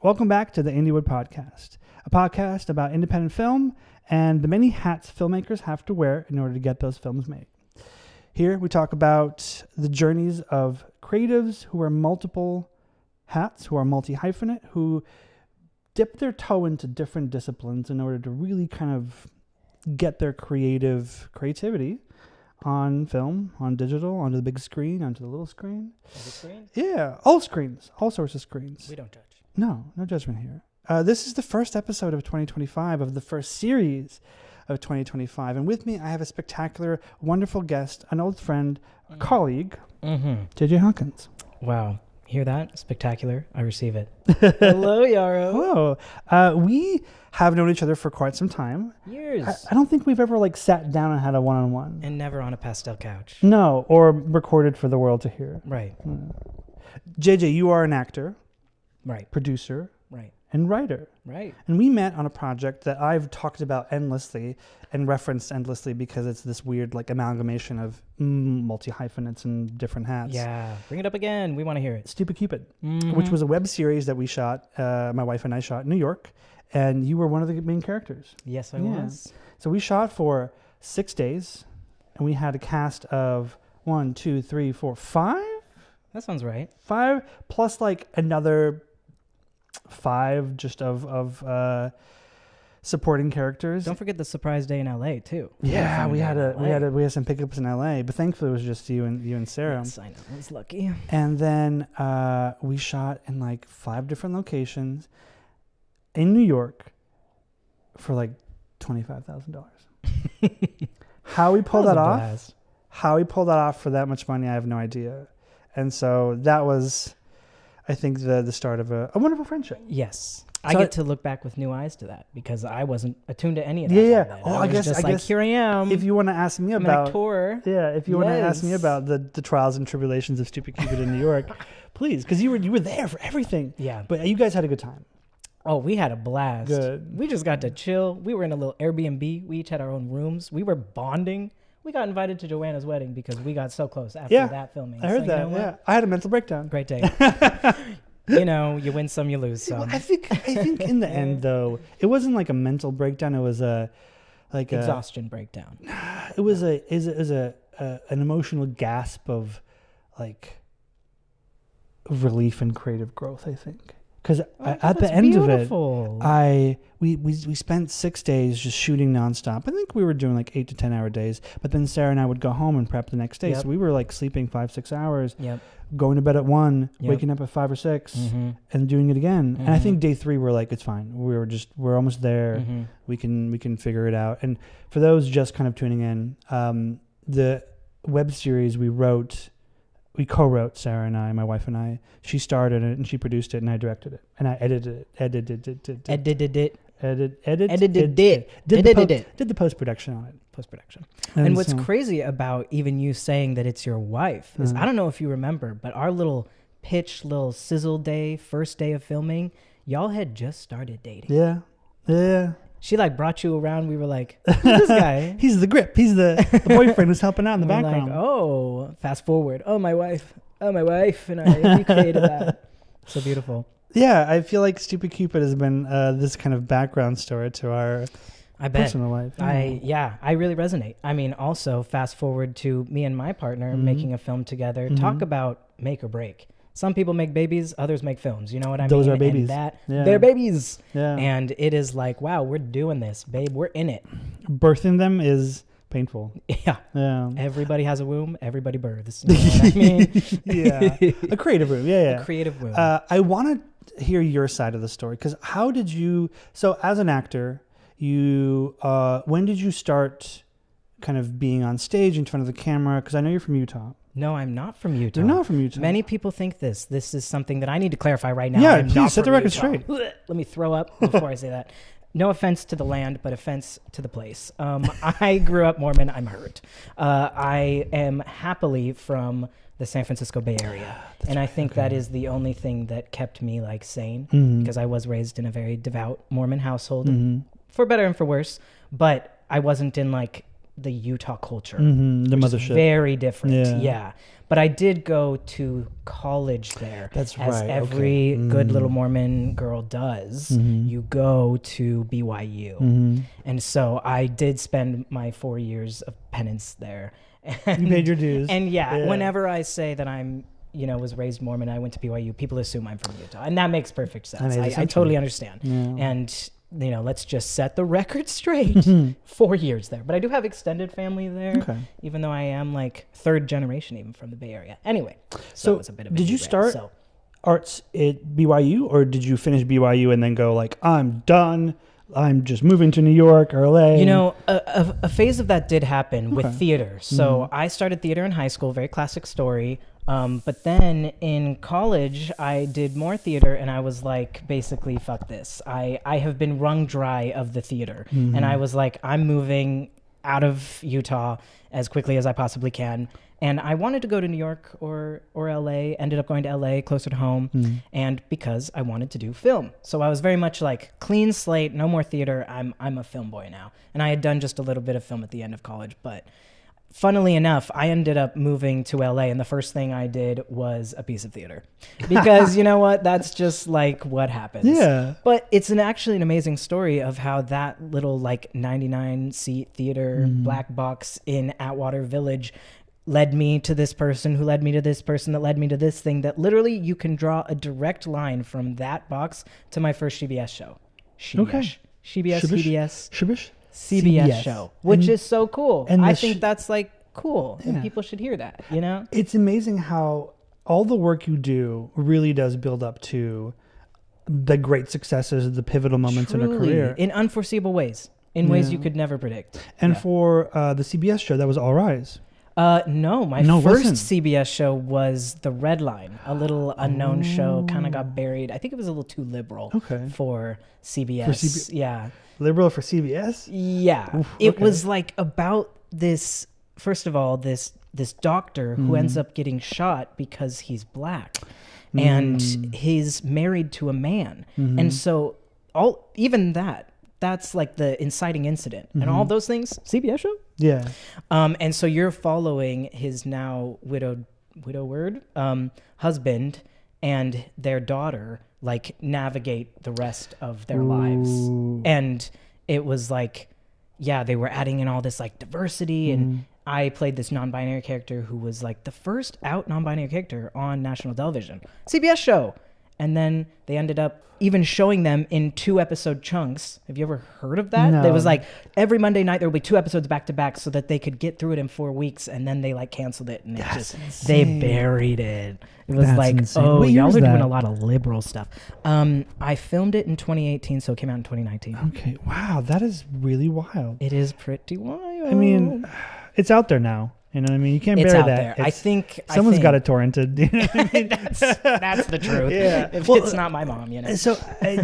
Welcome back to the Indiewood Podcast, a podcast about independent film and the many hats filmmakers have to wear in order to get those films made. Here we talk about the journeys of creatives who wear multiple hats, who are multi-hyphenate, who dip their toe into different disciplines in order to really kind of get their creativity on film, on digital, onto the big screen, onto the little screen. Every screen? Yeah, all screens, all sorts of screens. We don't judge. No judgment here. This is the first episode of 2025, of the first series of 2025. And with me, I have a spectacular, wonderful guest, an old friend, a colleague, JJ Hawkins. Wow. Hear that? Spectacular. I receive it. Hello, Yarrow. Hello. We have known each other for quite some time. Years. I don't think we've ever sat down and had a one-on-one. And never on a pastel couch. No, or recorded for the world to hear. Right. JJ, you are an actor. Right. Producer. Right. And writer. Right. And we met on a project that I've talked about endlessly and referenced endlessly because it's this weird amalgamation of multi-hyphenates and different hats. Yeah. Bring it up again. We want to hear it. Stupid Cupid, which was a web series that we shot, my wife and I shot in New York, and you were one of the main characters. Yes, I was. So we shot for 6 days, and we had a cast of 1, 2, 3, 4, 5? That sounds right. 5 plus another 5 just of supporting characters. Don't forget the surprise day in LA too. Yeah, we had some pickups in LA, but thankfully it was just you and Sarah. Yes, I know. I was lucky. And then we shot in 5 different locations in New York for $25,000. How we pulled that off? How we pulled that off for that much money, I have no idea. And so that was, I think, the start of a wonderful friendship. Yes. So I get to look back with new eyes to that because I wasn't attuned to any of that. Yeah. Oh, I guess here I am. If you want to ask me about, if you want to ask me about the trials and tribulations of Stupid Cupid in New York, please, because you were there for everything. Yeah. But you guys had a good time. Oh, we had a blast. Good. We just got to chill. We were in a little Airbnb. We each had our own rooms. We were bonding. We got invited to Joanna's wedding because we got so close after that filming. I heard that. Yeah, I had a mental breakdown. Great day. You win some, you lose some. Well, I think in the end though, it wasn't a mental breakdown. It was exhaustion breakdown. It was an emotional gasp of relief and creative growth, I think. Because at the end of it, we spent 6 days just shooting nonstop. I think we were doing 8 to 10 hour days. But then Sarah and I would go home and prep the next day. Yep. So we were sleeping 5-6 hours, going to bed at 1, Yep. waking up at 5 or 6, and doing it again. And I think day 3 we're it's fine. We're almost there. We can figure it out. And for those just kind of tuning in, the web series we co-wrote, Sarah and I, my wife and I. She starred in it and she produced it and I directed it. And I edited it. Did the post-production on it. Post-production. And what's crazy about even you saying that it's your wife is, I don't know if you remember, but our little sizzle day, first day of filming, y'all had just started dating. Yeah. She brought you around. We were like, who's this guy? He's the grip. He's the boyfriend who's helping out in the background. Oh, fast forward. Oh, my wife and I recreated that. So beautiful. Yeah, I feel like Stupid Cupid has been this kind of background story to our personal life. I really resonate. I mean, also fast forward to me and my partner making a film together. Talk about make or break. Some people make babies, others make films. You know what I mean? Those are babies. They're babies. Yeah. And it is wow, we're doing this, babe. We're in it. Birthing them is painful. Yeah. Everybody has a womb. Everybody births. You know what I mean? A creative womb. Yeah. A creative womb. I want to hear your side of the story because how did you? So as an actor, when did you start kind of being on stage in front of the camera? Because I know you're from Utah. No, I'm not from Utah. You're not from Utah. Many people think this. This is something that I need to clarify right now. Yeah, please set the record straight. Let me throw up before I say that. No offense to the land, but offense to the place. I grew up Mormon. I'm hurt. I am happily from the San Francisco Bay Area. And I think that is the only thing that kept me sane because I was raised in a very devout Mormon household for better and for worse. But I wasn't in the Utah culture. The which is mothership. very different. Yeah. Yeah. But I did go to college there. That's as right. every good little Mormon girl does. You go to BYU. And so I did spend my 4 years of penance there. And, You paid your dues. And whenever I say that I'm, was raised Mormon, I went to BYU, people assume I'm from Utah. And that makes perfect sense. I totally understand. Yeah. And let's just set the record straight. 4 years there. But I do have extended family there, even though I am like third generation even from the Bay Area. Anyway, so it was a bit of a did you derail, start arts at BYU, or did you finish BYU and then go like, I'm done, I'm just moving to New York or LA? A phase of that did happen with theater. So I started theater in high school, very classic story. But then in college, I did more theater, and I was like, basically, fuck this. I have been wrung dry of the theater. And I was like, I'm moving out of Utah as quickly as I possibly can. And I wanted to go to New York or LA, ended up going to LA, closer to home, and because I wanted to do film. So I was very much like, clean slate, no more theater, I'm a film boy now. And I had done just a little bit of film at the end of college, but funnily enough, I ended up moving to LA, and the first thing I did was a piece of theater. Because you know what? That's just like what happens. Yeah. But it's actually an amazing story of how that little like 99-seat theater black box in Atwater Village led me to this person who led me to this person that led me to this thing that literally you can draw a direct line from that box to my first CBS show. CBS, CBS show, which is so cool. And I think that's like cool, and people should hear that, It's amazing how all the work you do really does build up to the great successes, the pivotal moments in a career. In unforeseeable ways, in ways you could never predict. And for the CBS show, that was All Rise. No, my first CBS show was The Red Line, a little unknown show, kind of got buried. I think it was a little too liberal for CBS. Yeah. Liberal for CBS? Yeah. Oof, it was like about this, first of all, this doctor who ends up getting shot because he's black. And he's married to a man. And so that's like the inciting incident. And all those things, CBS show? Yeah. And so you're following his now widowered husband and their daughter like navigate the rest of their lives. And it was like, they were adding in all this like diversity, and I played this non-binary character who was like the first out non-binary character on national television. CBS show. And then they ended up even showing them in 2-episode chunks. Have you ever heard of that? No. There was like every Monday night there would be 2 episodes back to back so that they could get through it in 4 weeks, and then they like canceled it, and they buried it. It was insane. Y'all are doing a lot of liberal stuff. I filmed it in 2018, so it came out in 2019. Okay, wow, that is really wild. It is pretty wild. I mean, it's out there now. You know what I mean? You can't bury that. There. I think someone's got it torrented. You know what I mean? that's the truth. Yeah. If it's not my mom, So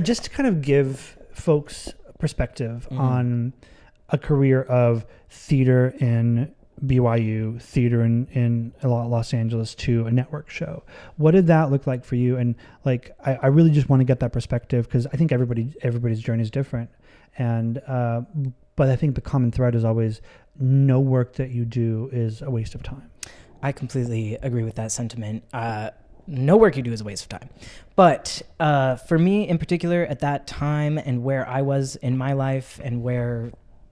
just to kind of give folks perspective on a career of theater in BYU, theater in Los Angeles to a network show, what did that look like for you? And like, I really just want to get that perspective, because I think everybody's journey is different. And but I think the common thread is always, no work that you do is a waste of time. I completely agree with that sentiment. No work you do is a waste of time. But for me in particular, at that time and where I was in my life and where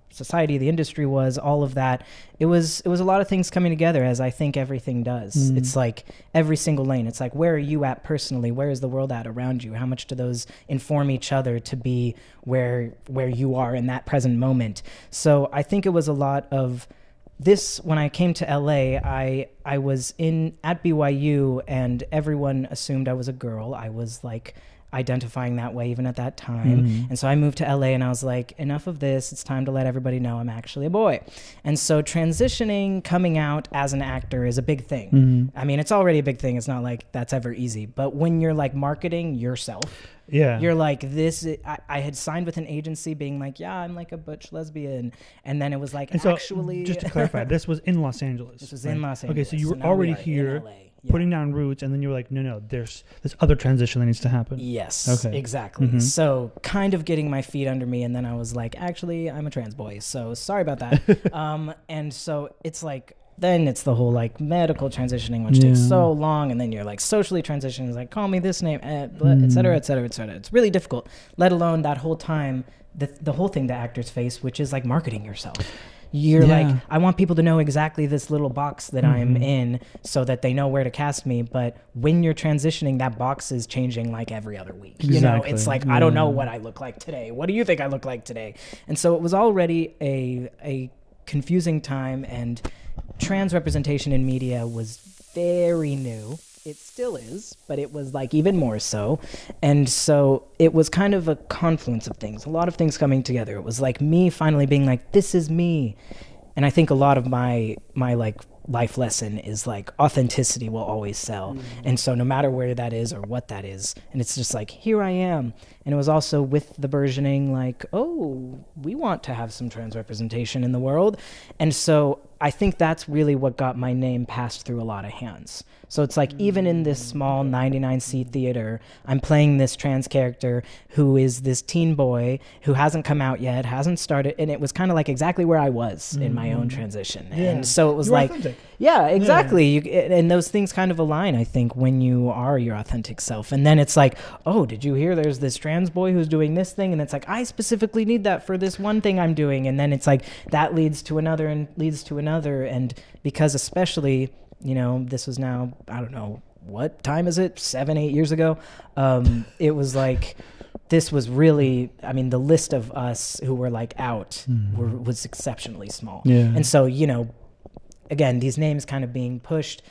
society, the industry was, all of that, it was a lot of things coming together, as I think everything does. It's like every single lane. It's like, where are you at personally? Where is the world at around you? How much do those inform each other to be where you are in that present moment? So I think it was a lot of this. When I came to LA, I was at BYU, and everyone assumed I was a girl. I was like identifying that way even at that time. And so I moved to LA, and I was like, enough of this. It's time to let everybody know I'm actually a boy. And so transitioning, coming out as an actor is a big thing. I mean, it's already a big thing. It's not like that's ever easy. But when you're like marketing yourself Yeah. You're like, I had signed with an agency being like, yeah, I'm like a butch lesbian. And then it was like, And so, actually. just to clarify, this was in Los Angeles. This was in Los Angeles. Okay, so you were now we already are in here, LA. Yeah. putting down roots, and then you were like, no, there's this other transition that needs to happen. Yes, Okay. exactly. Mhm. So kind of getting my feet under me, and then I was like, actually, I'm a trans boy, so sorry about that. And so it's like, then it's the whole like medical transitioning, which takes so long, and then you're like socially transitioning, like call me this name, et cetera, et cetera, et cetera. It's really difficult, let alone that whole time, the whole thing that actors face, which is like marketing yourself. You're like, I want people to know exactly this little box that I'm in so that they know where to cast me. But when you're transitioning, that box is changing like every other week. Exactly. You know, it's like, I don't know what I look like today. What do you think I look like today? And so it was already a confusing time, and trans representation in media was very new. It still is, but it was like even more so. And so it was kind of a confluence of things, a lot of things coming together. It was like me finally being like, this is me. And I think a lot of my like life lesson is like authenticity will always sell. And so no matter where that is or what that is, and it's just like, here I am. And it was also with the burgeoning like, oh, we want to have some trans representation in the world. And so I think that's really what got my name passed through a lot of hands. So it's like, even in this small 99-seat theater, I'm playing this trans character who is this teen boy who hasn't come out yet, hasn't started. And it was kind of like exactly where I was in my own transition. Yeah. And so it was You're like, authentic. yeah, exactly. And those things kind of align, I think, when you are your authentic self. And then it's like, oh, did you hear there's this trans boy who's doing this thing? And it's like, I specifically need that for this one thing I'm doing. And then it's like, that leads to another and leads to another. And because especially, you know, this was now, I don't know, what time is it? 7-8 years ago. It was like, this was really, I mean, the list of us who were like out was exceptionally small. Yeah. And so, you know, again, these names kind of being pushed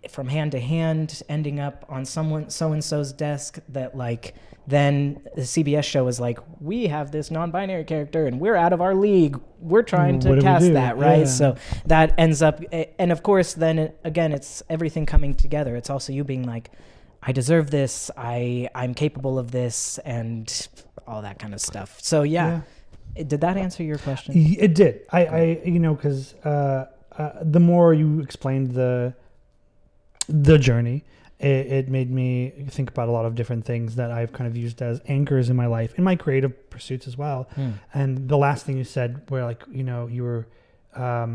from hand to hand, ending up on someone so-and-so's desk that like, then the CBS show is like, we have this non-binary character and we're out of our league. We're trying to cast that, right? Yeah. So that ends up, and of course, then again, it's everything coming together. It's also you being like, I deserve this. I'm capable of this, and all that kind of stuff. So yeah. Did that answer your question? It did. I you know, because the more you explained the journey, it made me think about a lot of different things that I've kind of used as anchors in my life, in my creative pursuits as well. And the last thing you said, where like, you know, you were, oh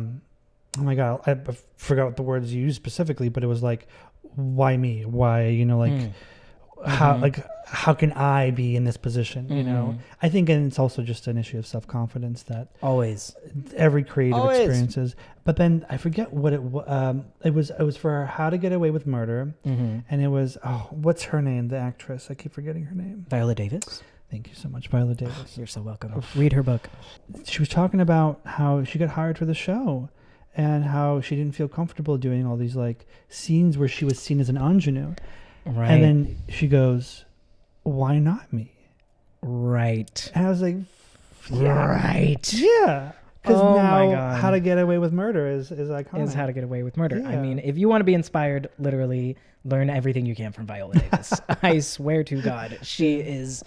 my God, I forgot what the words you used specifically, but it was like, why me? Why, you know, like, how can I be in this position? You know, I think, and it's also just an issue of self-confidence that always every creative experiences. But then I forget what it was for How to Get Away with Murder, and it was, what's her name? The actress, I keep forgetting her name. Viola Davis. Thank you so much, Viola Davis. You're so welcome. Read her book. She was talking about how she got hired for the show, and how she didn't feel comfortable doing all these like scenes where she was seen as an ingenue. Right. And then she goes, why not me? Right. And I was like, right. Yeah. Because my now God. How to Get Away with Murder is iconic. Is How to Get Away with Murder. Yeah. I mean, if you want to be inspired, literally learn everything you can from Viola Davis. I swear to God, she is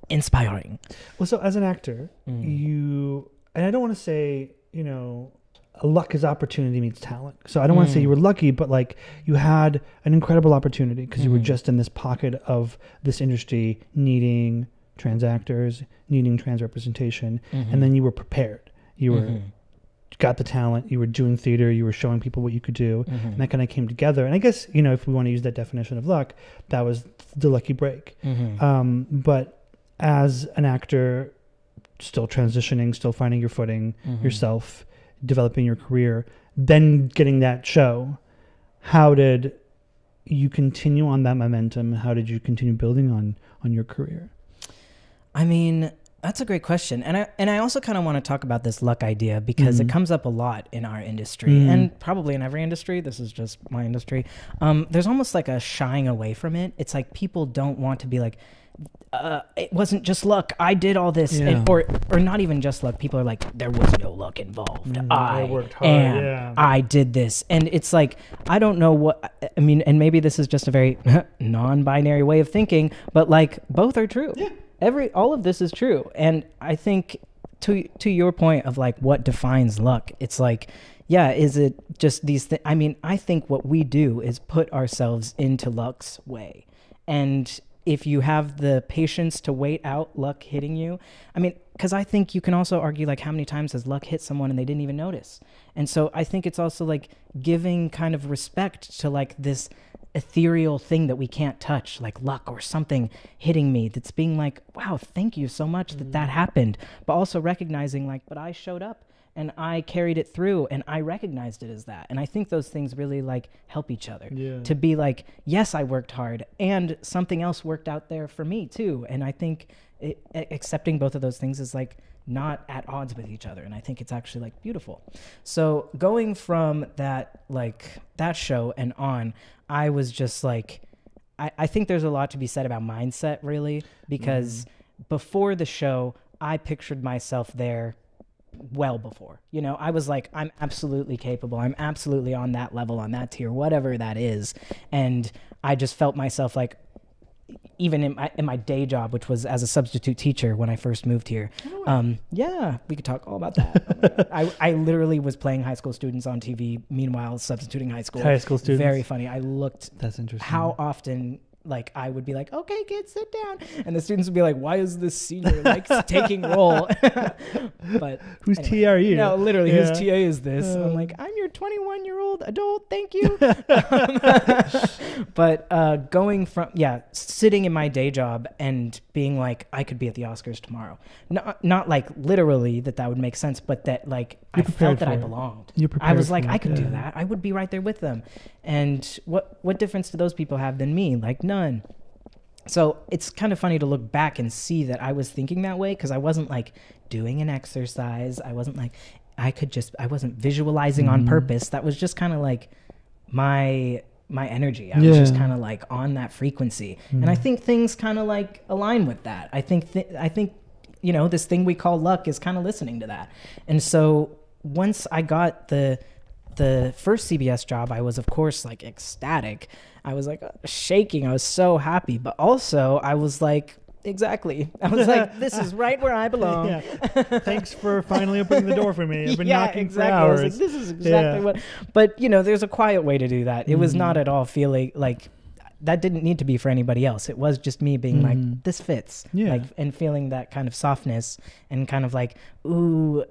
inspiring. Well, so as an actor, and I don't want to say, you know, luck is opportunity meets talent. So I don't want to say you were lucky, but like you had an incredible opportunity because you were just in this pocket of this industry needing trans actors, needing trans representation. And then you were prepared. You were got the talent, you were doing theater, you were showing people what you could do. And that kind of came together. And I guess, you know, if we want to use that definition of luck, that was the lucky break. But as an actor, still transitioning, still finding your footing, yourself, developing your career, then getting that show, how did you continue on that momentum? How did you continue building on your career? I mean, That's a great question. And I also kind of want to talk about this luck idea because it comes up a lot in our industry and probably in every industry. This is just my industry. There's almost like a shying away from it. It's like people don't want to be like, it wasn't just luck. I did all this. And, or not even just luck. People are like, there was no luck involved. I worked hard. I did this. And it's like, I don't know what, I mean, and maybe this is just a very non-binary way of thinking, but like both are true. Yeah. All of this is true. And I think to your point of like what defines luck, it's like, yeah, is it just these things? I mean, I think what we do is put ourselves into luck's way. And if you have the patience to wait out luck hitting you, I mean, because I think you can also argue like how many times has luck hit someone and they didn't even notice. And so I think it's also like giving kind of respect to like this ethereal thing that we can't touch, like luck or something hitting me that's being like, wow, thank you so much that happened. But also recognizing like, but I showed up and I carried it through and I recognized it as that. And I think those things really like help each other to be like, yes, I worked hard and something else worked out there for me too. And I think accepting both of those things is like not at odds with each other. And I think it's actually like beautiful. So going from that, like that show and on, I was just like, I think there's a lot to be said about mindset really, because before the show, I pictured myself there well before, you know, I was like, I'm absolutely capable. I'm absolutely on that level, on that tier, whatever that is. And I just felt myself like, even in my day job, which was as a substitute teacher when I first moved here. Yeah, we could talk all about that. Oh I literally was playing high school students on TV, meanwhile substituting high school students. Very funny. I looked. That's interesting. How often like I would be like, okay, kids, sit down. And the students would be like, why is this senior like taking role? But whose TA are you? No, literally, whose TA is this? I'm like, I'm your 21-year-old adult. Thank you. But going from, sitting in my day job and being like, I could be at the Oscars tomorrow. Not like literally that would make sense, but that like I felt that I belonged. I was like, I could do that. I would be right there with them. And what difference do those people have than me? Like none. So it's kind of funny to look back and see that I was thinking that way because I wasn't like doing an exercise. I wasn't like, I wasn't visualizing on purpose. That was just kind of like my energy. I was just kind of like on that frequency. And I think things kind of like align with that. I think, you know, this thing we call luck is kind of listening to that. And so once I got the first CBS job, I was of course like ecstatic. I was like shaking. I was so happy, but also I was like, exactly. I was like, this is right where I belong. Thanks for finally opening the door for me. I've been knocking for hours. I was like, this is exactly what, but you know, there's a quiet way to do that. It was not at all feeling like that didn't need to be for anybody else. It was just me being like, this fits, like, and feeling that kind of softness and kind of like, ooh,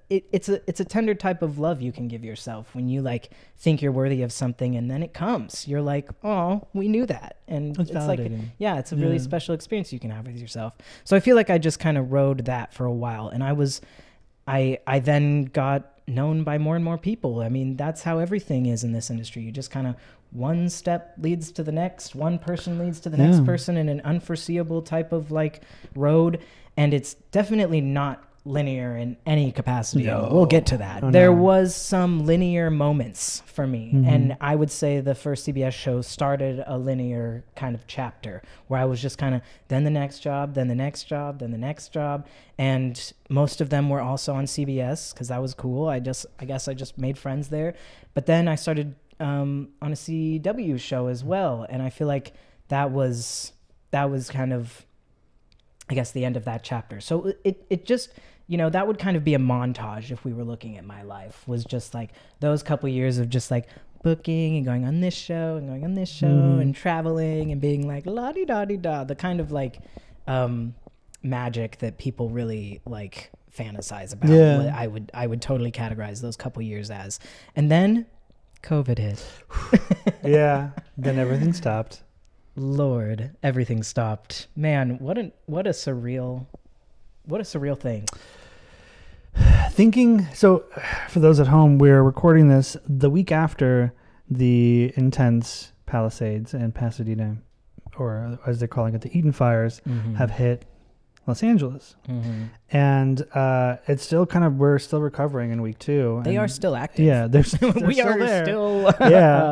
it's a tender type of love you can give yourself when you like think you're worthy of something and then it comes. You're like, oh, we knew that, and it's like, it's a really special experience you can have with yourself. So I feel like I just kind of rode that for a while, and I then got known by more and more people. I mean, that's how everything is in this industry. You just kind of one step leads to the next, one person leads to the next person in an unforeseeable type of like road. And it's definitely not linear in any capacity. No. We'll get to that. There was some linear moments for me. And I would say the first CBS show started a linear kind of chapter where I was just kind of then the next job, then the next job, then the next job. And most of them were also on CBS because that was cool. I guess I just made friends there. But then I started on a CW show as well. And I feel like that was kind of, I guess, the end of that chapter. So it just, you know, that would kind of be a montage if we were looking at my life, was just like those couple years of just like booking and going on this show and going on this show and traveling and being like la-di-da-di-da, the kind of like magic that people really like fantasize about. I would totally categorize those couple years as. And then COVID hit. Then everything stopped. Lord, everything stopped. Man, what a surreal thing. Thinking, so for those at home, we're recording this the week after the intense Palisades and Pasadena, or as they're calling it, the Eden fires, have hit Los Angeles. And it's still we're still recovering in week 2. They are still active. Yeah, they're we still are there. still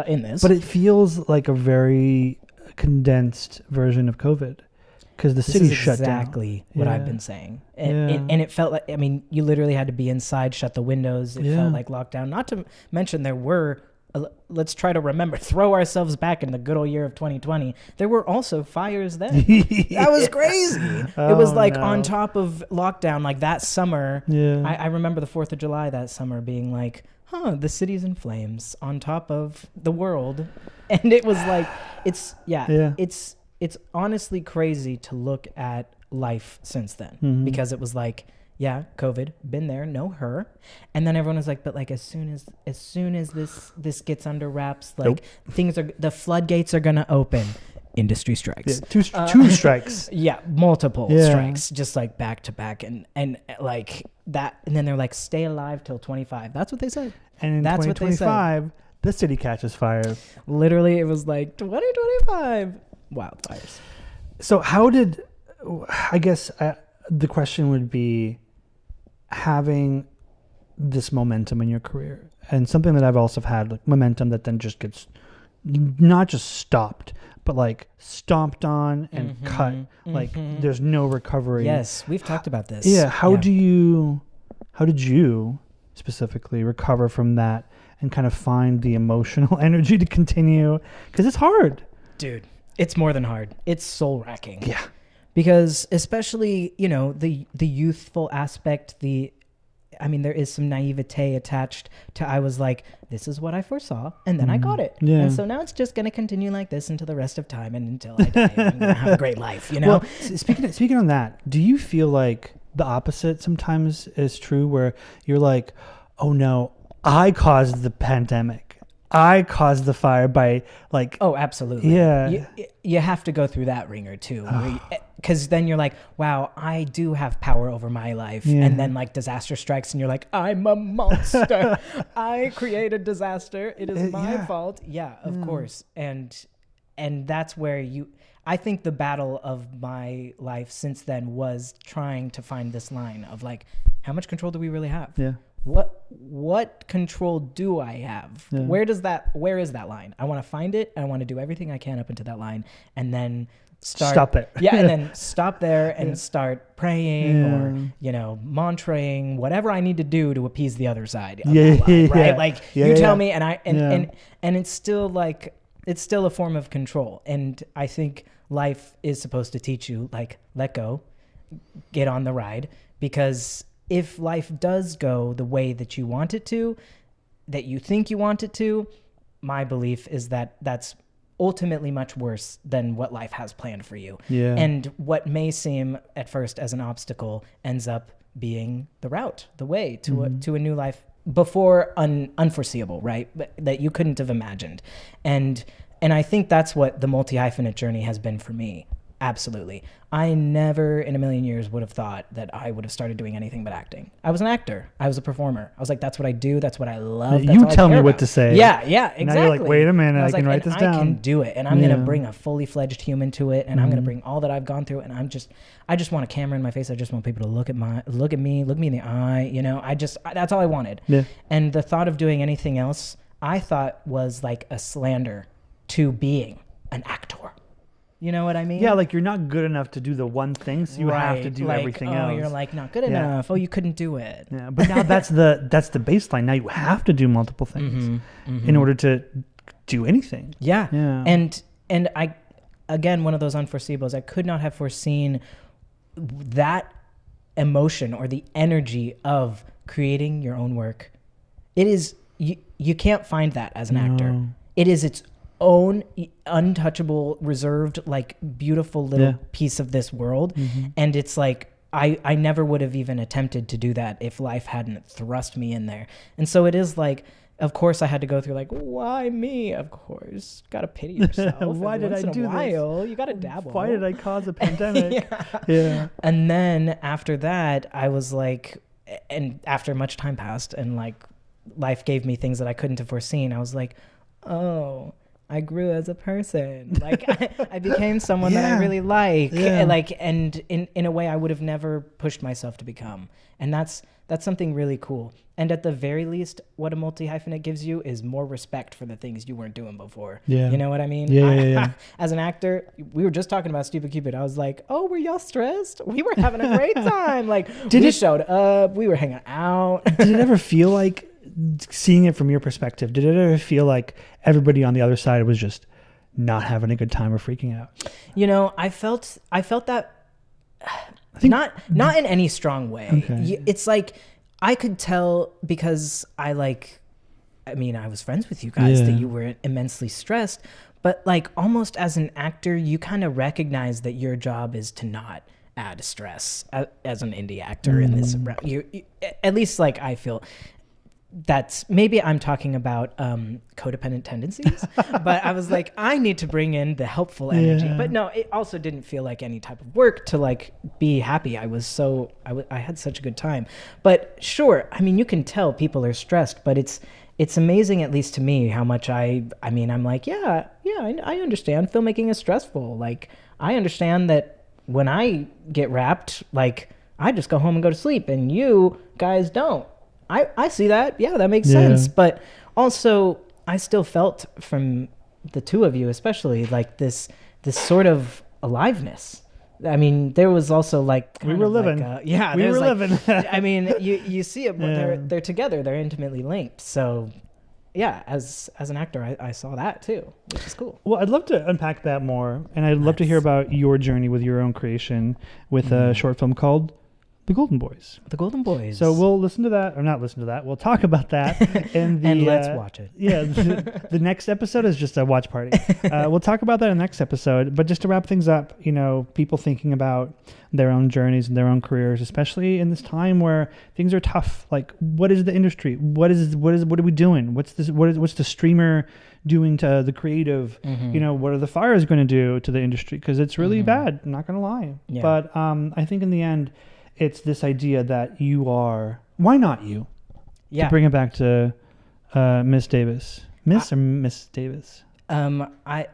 in this. But it feels like a very condensed version of COVID because the city shut down. Exactly what I've been saying. And it felt like, I mean, you literally had to be inside, shut the windows. It felt like lockdown. Not to mention there were, let's try to remember, throw ourselves back in the good old year of 2020. There were also fires then. That was crazy. It was like on top of lockdown, like that summer. Yeah. I remember the 4th of July that summer being like, the city's in flames on top of the world. And it was like, it's honestly crazy to look at life since then because it was like, COVID, been there, know her. And then everyone was like, but like as soon as this gets under wraps, like the floodgates are going to open. Industry strikes. Yeah, two strikes. Yeah, multiple strikes, just like back to back, and like that. And then they're like, stay alive till 25. That's what they said. And in 2025, the city catches fire. Literally, it was like 2025 wildfires. So how did? I guess the question would be having this momentum in your career, and something that I've also had, like momentum that then just gets not just stopped, but like stomped on and cut. Like there's no recovery. Yes, we've talked about this. Yeah. How did you specifically recover from that and kind of find the emotional energy to continue? Because it's hard. Dude, it's more than hard. It's soul wracking. Yeah. Because especially, the youthful aspect, there is some naivete attached to, I was like, this is what I foresaw, and then I got it. Yeah. And so now it's just going to continue like this until the rest of time and until I die. I'm going to have a great life, Well, speaking on that, do you feel like the opposite sometimes is true where you're like, oh no, I caused the pandemic. I caused the fire by like... Oh, absolutely. Yeah. You have to go through that ringer too. Because then you're like, wow, I do have power over my life. Yeah. And then like disaster strikes and you're like, I'm a monster. I created disaster. It is my fault. Yeah, of course. And that's where I think the battle of my life since then was trying to find this line of like, how much control do we really have? Yeah. What control do I have? Yeah. Where is that line? I want to find it. I want to do everything I can up into that line and then stop it. Yeah. And then stop there and start praying or, mantraing, whatever I need to do to appease the other side. Of that line, right. Yeah. Like you tell me and it's still like, it's still a form of control. And I think life is supposed to teach you like, let go, get on the ride, because if life does go the way that you want it to, that you think you want it to, my belief is that that's ultimately much worse than what life has planned for you. Yeah. And what may seem at first as an obstacle ends up being the route, the way to a new life before unforeseeable, right? But that you couldn't have imagined. And I think that's what the multi-hyphenate journey has been for me. Absolutely. I never in a million years would have thought that I would have started doing anything but acting. I was an actor. I was a performer. I was like, that's what I do. That's what I love. That's you tell me what to say. Yeah, exactly. Now you're like, wait a minute, I can write this down. I can do it. And I'm going to bring a fully fledged human to it. And I'm going to bring all that I've gone through. And I just want a camera in my face. I just want people to look at me, look me in the eye. That's all I wanted. Yeah. And the thought of doing anything else, I thought was like a slander to being an actor. You know what I mean? Yeah, like you're not good enough to do the one thing, so you have to do everything else. Oh, you're like not good enough. Oh, you couldn't do it. Yeah, but now that's the baseline. Now you have to do multiple things in order to do anything. Yeah. And I, again, one of those unforeseeables. I could not have foreseen that emotion or the energy of creating your own work. It is you can't find that as an actor. It is its own untouchable, reserved, like beautiful little piece of this world. And it's like I never would have even attempted to do that if life hadn't thrust me in there. And so it is like, of course I had to go through like, why me? Of course, gotta pity yourself. Why did I do this? You gotta dabble. Why did I cause a pandemic? Yeah. And then after that, I was like, and after much time passed and like life gave me things that I couldn't have foreseen, I was like, oh, I grew as a person. Like I became someone that I Yeah. really like. Yeah. Like, and in a way I would have never pushed myself to become. And that's something really cool. And at the very least, what a multi-hyphenate gives you is more respect for the things you weren't doing before. Yeah. You know what I mean? Yeah. As an actor, we were just talking about Stupid Cupid. I was like, oh, were y'all stressed? We were having a great time. Like, we showed up. We were hanging out. Did it ever feel like, seeing it from your perspective, did it ever feel like everybody on the other side was just not having a good time or freaking out? You know, I felt that not in any strong way. Okay. It's like I could tell because I was friends with you guys that you were immensely stressed, but like almost as an actor, you kind of recognize that your job is to not add stress as an indie actor in this. You, at least like I feel. That's maybe I'm talking about codependent tendencies, but I was like, I need to bring in the helpful energy. But no, it also didn't feel like any type of work to like be happy. I had such a good time. But sure, I mean, you can tell people are stressed, but it's amazing, at least to me, how much I'm like, I understand filmmaking is stressful. Like, I understand that when I get wrapped, like, I just go home and go to sleep, and you guys don't. I see that. Yeah, that makes sense. But also, I still felt from the two of you, especially, like this sort of aliveness. I mean, there was also like we were living. We were living. I mean, you see it. They're together. They're intimately linked. So, yeah, as an actor, I saw that too, which is cool. Well, I'd love to unpack that more, and I'd love to hear about your journey with your own creation with a short film called The Golden Boys. The Golden Boys. So we'll listen to that, or not listen to that. We'll talk about that. And let's watch it. Yeah, the next episode is just a watch party. We'll talk about that in the next episode. But just to wrap things up, you know, people thinking about their own journeys and their own careers, especially in this time where things are tough. Like, what is the industry? What are we doing? What's the streamer doing to the creative? You know, what are the fires going to do to the industry? Because it's really bad. I'm not going to lie. Yeah. But I think in the end, it's this idea that you are, why not you? Yeah. To bring it back to Miss Davis. Miss or Miss Davis? I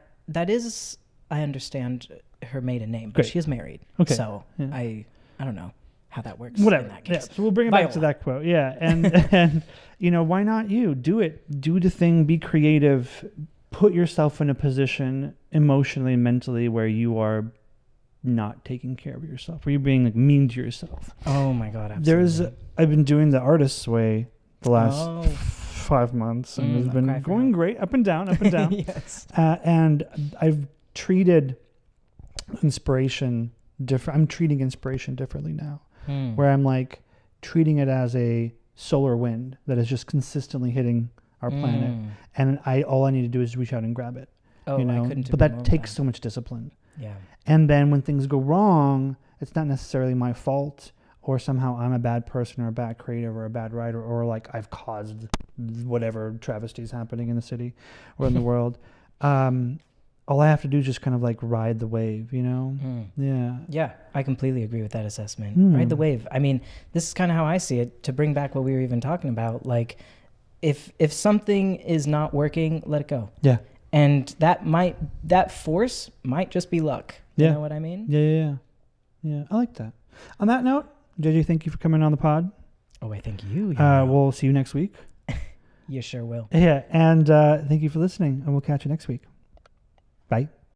understand her maiden name, but she is married. Okay. So I don't know how that works. Whatever. In that case. Yeah. So we'll bring it back to that quote. Yeah. And you know, why not you? Do it. Do the thing. Be creative. Put yourself in a position emotionally and mentally where you are not taking care of yourself, where you're being like mean to yourself. Oh my God, absolutely. I've been doing the artist's way the last 5 months, and it's been going great, up and down. Yes. And I've treated inspiration different. I'm treating inspiration differently now, where I'm like treating it as a solar wind that is just consistently hitting our planet, and all I need to do is reach out and grab it. Oh, you know? I couldn't. But that takes so much discipline. Yeah. And then when things go wrong, it's not necessarily my fault, or somehow I'm a bad person or a bad creative or a bad writer, or like I've caused whatever travesties happening in the city or in the world. All I have to do is just kind of like ride the wave, you know? Yeah. Yeah, I completely agree with that assessment. Ride the wave. I mean, this is kind of how I see it, to bring back what we were even talking about. Like, if something is not working, let it go. Yeah. And that force might just be luck. You know what I mean? Yeah. I like that. On that note, JJ, thank you for coming on the pod. Oh, I thank you. We'll see you next week. You sure will. Yeah. And thank you for listening, and we'll catch you next week. Bye.